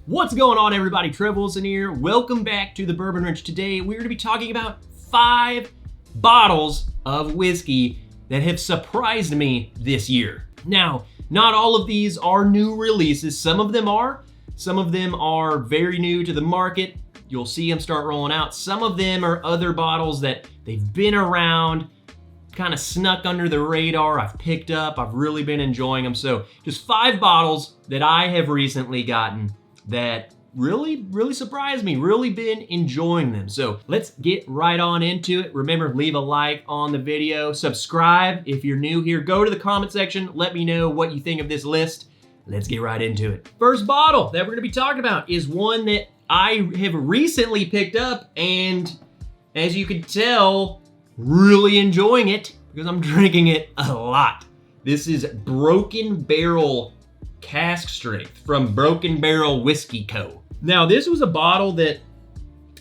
What's going on, everybody? Trev Wilson here. Welcome back to the Bourbon Ranch. Today we're going to be talking about 5 bottles of whiskey that have surprised me this year. Now, not all of these are new releases. Some of them are. Some of them are very new to the market. You'll see them start rolling out. Some of them are other bottles that they've been around, kind of snuck under the radar. I've picked up. I've really been enjoying them. So just 5 bottles that I have recently gotten that really surprised me, really been enjoying them. So let's get right on into it. Remember, leave a like on the video, subscribe if you're new here, go to the comment section, let me know what you think of this list. Let's get right into it. First bottle that we're gonna be talking about is one that I have recently picked up, and as you can tell, really enjoying it because I'm drinking it a lot. This is Broken Barrel Cask Strength from Broken Barrel Whiskey Co. Now, this was a bottle that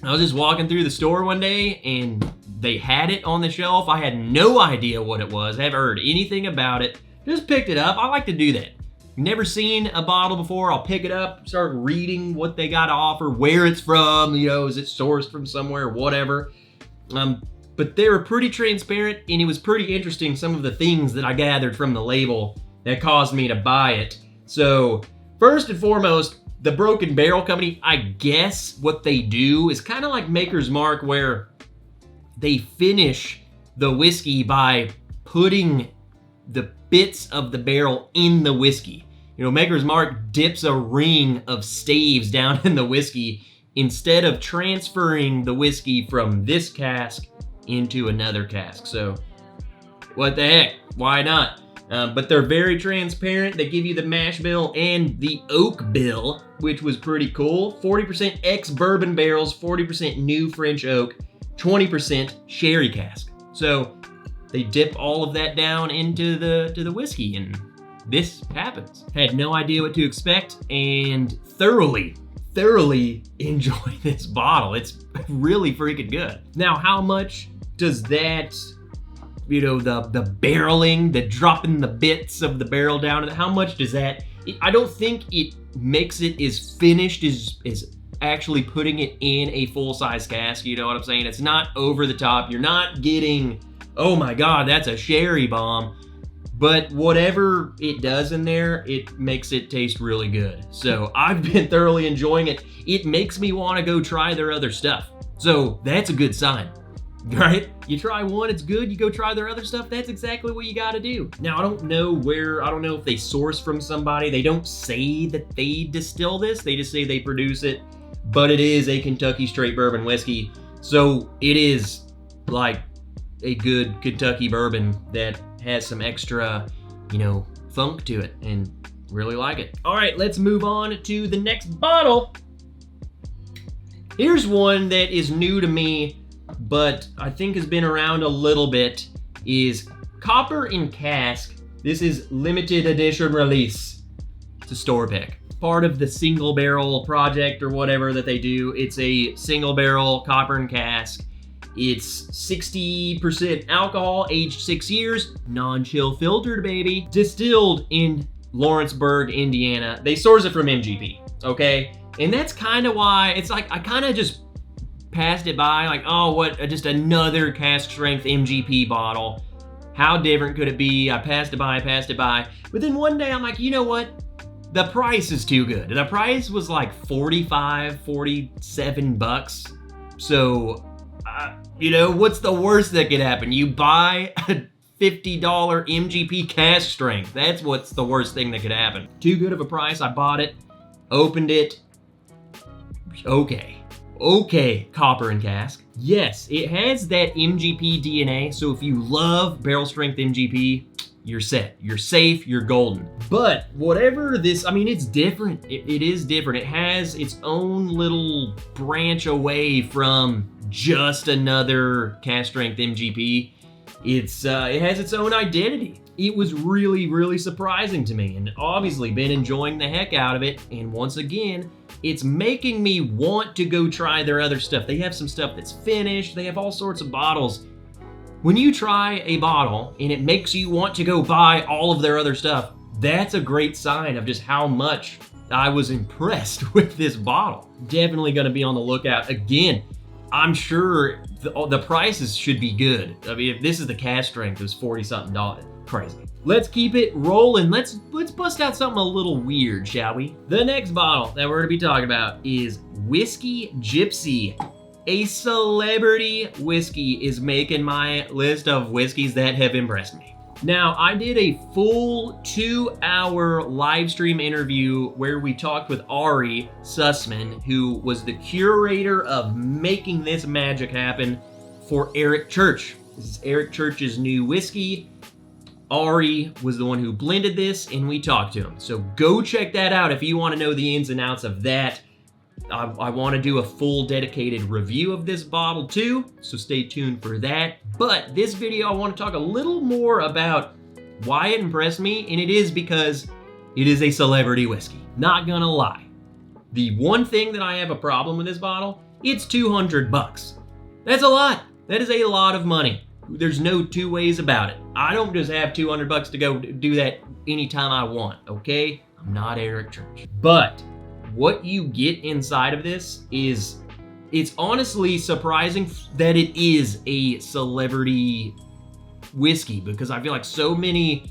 I was just walking through the store one day and they had it on the shelf. I had no idea what it was. I haven't heard anything about it. Just picked it up. I like to do that. Never seen a bottle before. I'll pick it up, start reading what they got to offer, where it's from, you know, is it sourced from somewhere, whatever. But they were pretty transparent, and it was pretty interesting, some of the things that I gathered from the label that caused me to buy it. So first and foremost, the Broken Barrel Company, I guess what they do is kind of like Maker's Mark, where they finish the whiskey by putting the bits of the barrel in the whiskey. You know, Maker's Mark dips a ring of staves down in the whiskey instead of transferring the whiskey from this cask into another cask. So what the heck? Why not? But they're very transparent. They give you the mash bill and the oak bill, which was pretty cool. 40% ex-bourbon barrels, 40% new French oak, 20% sherry cask. So they dip all of that down into the whiskey, and this happens. Had no idea what to expect, and thoroughly enjoy this bottle. It's really freaking good. Now, how much does that, you know, the barreling, the dropping the bits of the barrel down, how much does that, I don't think it makes it as finished as actually putting it in a full-size cask, you know what I'm saying? It's not over the top. You're not getting, oh my God, that's a sherry bomb. But whatever it does in there, it makes it taste really good. So I've been thoroughly enjoying it. It makes me want to go try their other stuff. So that's a good sign, right? You try one, it's good, you go try their other stuff, that's exactly what you gotta do. Now, I don't know if they source from somebody. They don't say that they distill this, they just say they produce it, but it is a Kentucky straight bourbon whiskey. So it is like a good Kentucky bourbon that has some extra, you know, funk to it, and really like it. All right, let's move on to the next bottle. Here's one that is new to me, but I think has been around a little bit, is Copper and Cask. This is limited edition release. It's a store pick. Part of the single barrel project or whatever that they do. It's a single barrel Copper and Cask. It's 60% alcohol, aged 6 years, non-chill filtered, baby. Distilled in Lawrenceburg, Indiana. They source it from MGP, okay? And that's kind of why, it's like, I kind of just passed it by, like, oh, what, just another cask strength MGP bottle. How different could it be? I passed it by. But then one day I'm like, you know what? The price is too good. The price was like 45, 47 bucks. So, you know, what's the worst that could happen? You buy a $50 MGP cask strength. That's what's the worst thing that could happen. Too good of a price. I bought it, opened it. Okay, Copper and Cask. Yes, it has that MGP DNA. So if you love barrel strength MGP, you're set. You're safe, you're golden. But whatever this, I mean, it's different. It is different. It has its own little branch away from just another cask strength MGP. It has its own identity. It was really surprising to me, and obviously been enjoying the heck out of it. And once again, it's making me want to go try their other stuff. They have some stuff that's finished. They have all sorts of bottles. When you try a bottle and it makes you want to go buy all of their other stuff, that's a great sign of just how much I was impressed with this bottle. Definitely gonna be on the lookout. Again, I'm sure the prices should be good. I mean, if this is the cask strength, it's $40-something. Crazy. Let's keep it rolling. Let's bust out something a little weird, shall we? The next bottle that we're gonna be talking about is Whiskey Gypsy. A celebrity whiskey is making my list of whiskeys that have impressed me. Now, I did a full 2-hour live stream interview where we talked with Ari Sussman, who was the curator of making this magic happen for Eric Church. This is Eric Church's new whiskey. Ari was the one who blended this, and we talked to him. So go check that out if you want to know the ins and outs of that. I want to do a full dedicated review of this bottle too, so stay tuned for that. But this video, I want to talk a little more about why it impressed me, and it is because it is a celebrity whiskey. Not gonna lie. The one thing that I have a problem with this bottle, it's $200. That's a lot. That is a lot of money. There's no two ways about it. I don't just have $200 to go do that anytime I want, okay? I'm not Eric Church. But what you get inside of this is, it's honestly surprising that it is a celebrity whiskey, because I feel like so many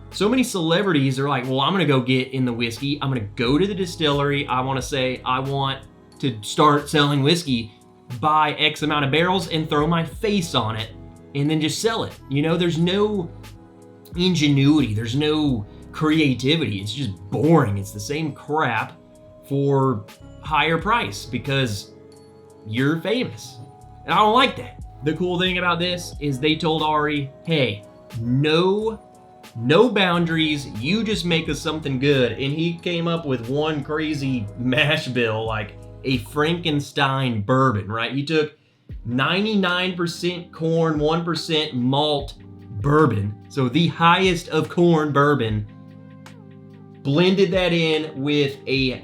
celebrities are like, well, I'm gonna go get in the whiskey. I'm gonna go to the distillery. I wanna say, I want to start selling whiskey, buy X amount of barrels and throw my face on it and then just sell it. You know, there's no ingenuity. There's no creativity. It's just boring. It's the same crap for higher price because you're famous. And I don't like that. The cool thing about this is they told Ari, hey, no boundaries, you just make us something good. And he came up with one crazy mash bill, like a Frankenstein bourbon, right? He took 99% corn, 1% malt bourbon, so the highest of corn bourbon, blended that in with a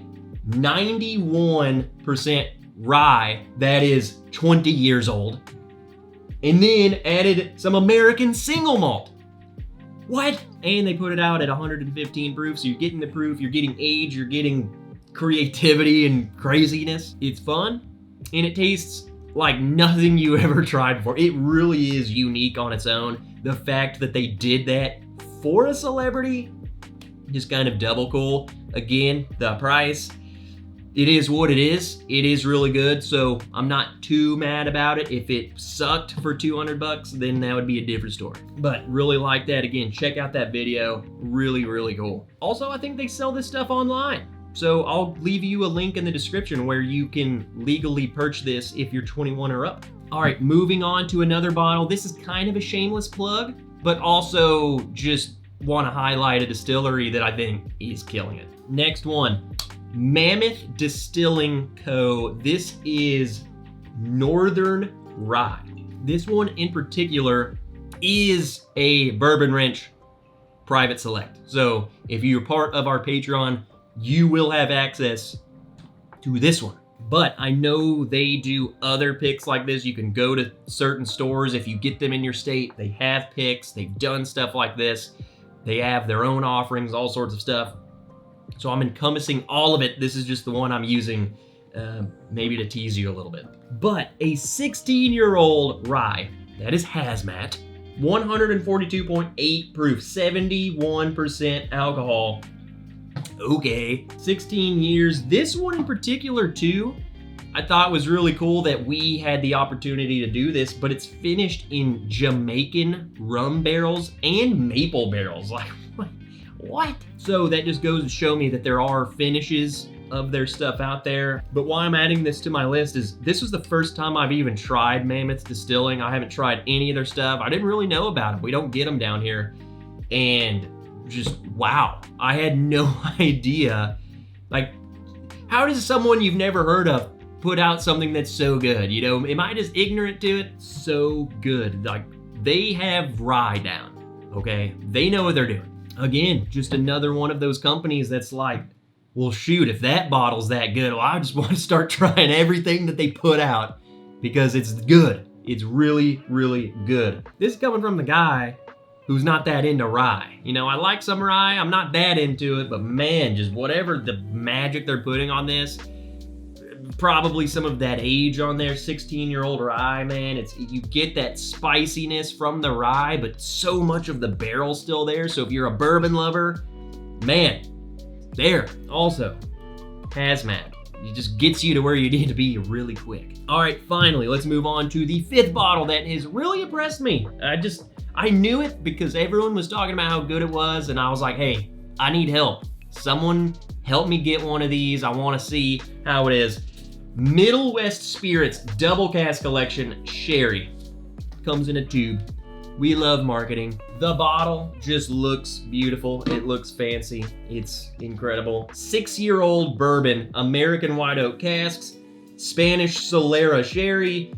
91% rye that is 20 years old, and then added some American single malt. What? And they put it out at 115 proof, so you're getting the proof, you're getting age, you're getting creativity and craziness. It's fun, and it tastes like nothing you ever tried before. It really is unique on its own. The fact that they did that for a celebrity, just kind of double cool. Again, the price, it is what it is. It is really good, so I'm not too mad about it. If it sucked for $200, then that would be a different story. But really like that. Again, check out that video. Really, really cool. Also, I think they sell this stuff online. So I'll leave you a link in the description where you can legally purchase this if you're 21 or up. All right, moving on to another bottle. This is kind of a shameless plug, but also just want to highlight a distillery that I think is killing it. Next one, Mammoth Distilling Co. This is Northern Rye. This one in particular is a Bourbon Wrench private select. So if you're part of our Patreon, you will have access to this one. But I know they do other picks like this. You can go to certain stores if you get them in your state. They have picks. They've done stuff like this. They have their own offerings, all sorts of stuff. So I'm encompassing all of it. This is just the one I'm using maybe to tease you a little bit. But a 16-year-old rye, that is hazmat, 142.8 proof, 71% alcohol. Okay, 16 years. This one in particular too, I thought was really cool that we had the opportunity to do this, but it's finished in Jamaican rum barrels and maple barrels. Like, what? So that just goes to show me that there are finishes of their stuff out there. But why I'm adding this to my list is this was the first time I've even tried Mammoth Distilling. I haven't tried any of their stuff. I didn't really know about them. We don't get them down here. And just, wow, I had no idea. Like, how does someone you've never heard of put out something that's so good? You know, am I just ignorant to it? So good. Like, they have rye down, okay? They know what they're doing. Again, just another one of those companies that's like, well, shoot, if that bottle's that good, well, I just want to start trying everything that they put out because it's good. It's really, really good. This is coming from the guy who's not that into rye. You know, I like some rye, I'm not that into it, but man, just whatever the magic they're putting on this, probably some of that age on there, 16-year-old rye, man. You get that spiciness from the rye, but so much of the barrel's still there. So if you're a bourbon lover, man, there. Also, hazmat. It just gets you to where you need to be really quick. All right, finally, let's move on to the 5th bottle that has really impressed me. I knew it because everyone was talking about how good it was, and I was like, hey, I need help. Someone help me get one of these. I want to see how it is. Middle West Spirits Double Cask Collection Sherry. Comes in a tube. We love marketing. The bottle just looks beautiful. It looks fancy. It's incredible. 6-year-old bourbon, American white oak casks, Spanish Solera sherry.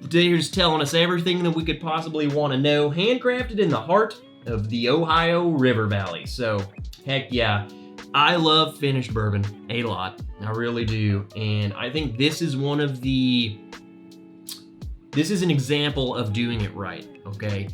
They're just telling us everything that we could possibly want to know. Handcrafted in the heart of the Ohio River Valley. So, heck yeah. I love finished bourbon a lot. I really do. And I think this is this is an example of doing it right, okay?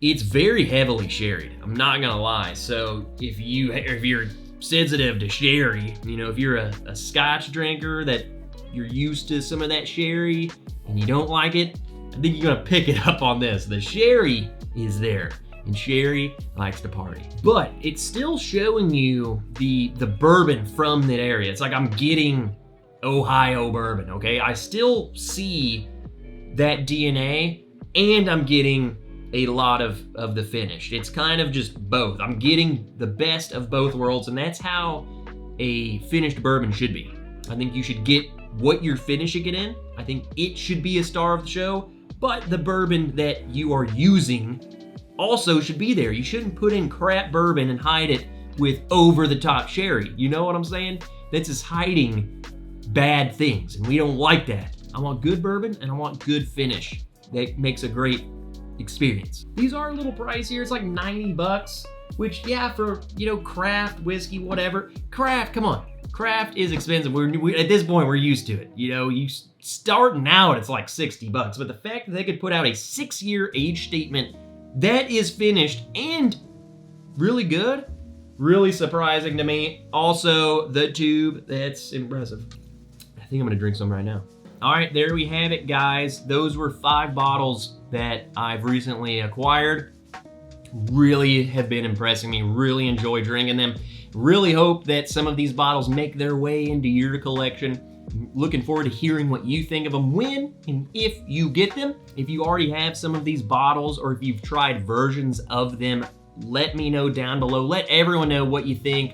It's very heavily sherried, I'm not gonna lie. So if you're sensitive to sherry, you know, if you're a scotch drinker that you're used to some of that sherry and you don't like it, I think you're gonna pick it up on this. The sherry is there, and sherry likes to party. But it's still showing you the bourbon from that area. It's like I'm getting Ohio bourbon, okay? I still see that DNA, and I'm getting a lot of the finish. It's kind of just both. I'm getting the best of both worlds, and that's how a finished bourbon should be. I think you should get what you're finishing it in. I think it should be a star of the show, but the bourbon that you are using also should be there. You shouldn't put in crap bourbon and hide it with over-the-top sherry. You know what I'm saying? That's just hiding bad things, and we don't like that. I want good bourbon, and I want good finish. That makes a great experience. These are a little pricier. It's like 90 bucks, which, yeah, for, you know, craft whiskey, whatever. Craft, come on. Craft is expensive. We at this point, we're used to it. You know, you starting out, it's like 60 bucks. But the fact that they could put out a 6-year age statement that is finished and really good, really surprising to me. Also, the tube, that's impressive. I think I'm gonna drink some right now. All right, there we have it, guys. Those were 5 bottles that I've recently acquired. Really have been impressing me. Really enjoy drinking them. Really hope that some of these bottles make their way into your collection. Looking forward to hearing what you think of them when and if you get them. If you already have some of these bottles or if you've tried versions of them, let me know down below. Let everyone know what you think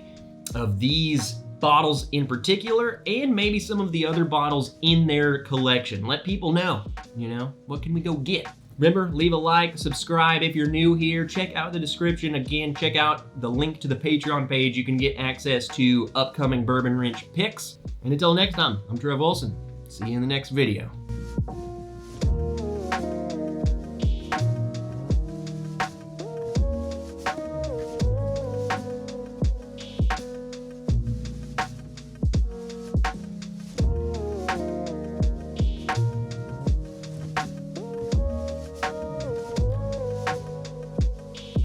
of these bottles in particular, and maybe some of the other bottles in their collection. Let people know, you know, what can we go get? Remember, leave a like, subscribe if you're new here. Check out the description. Again, check out the link to the Patreon page. You can get access to upcoming Bourbon Wrench picks. And until next time, I'm Trev Wilson. See you in the next video.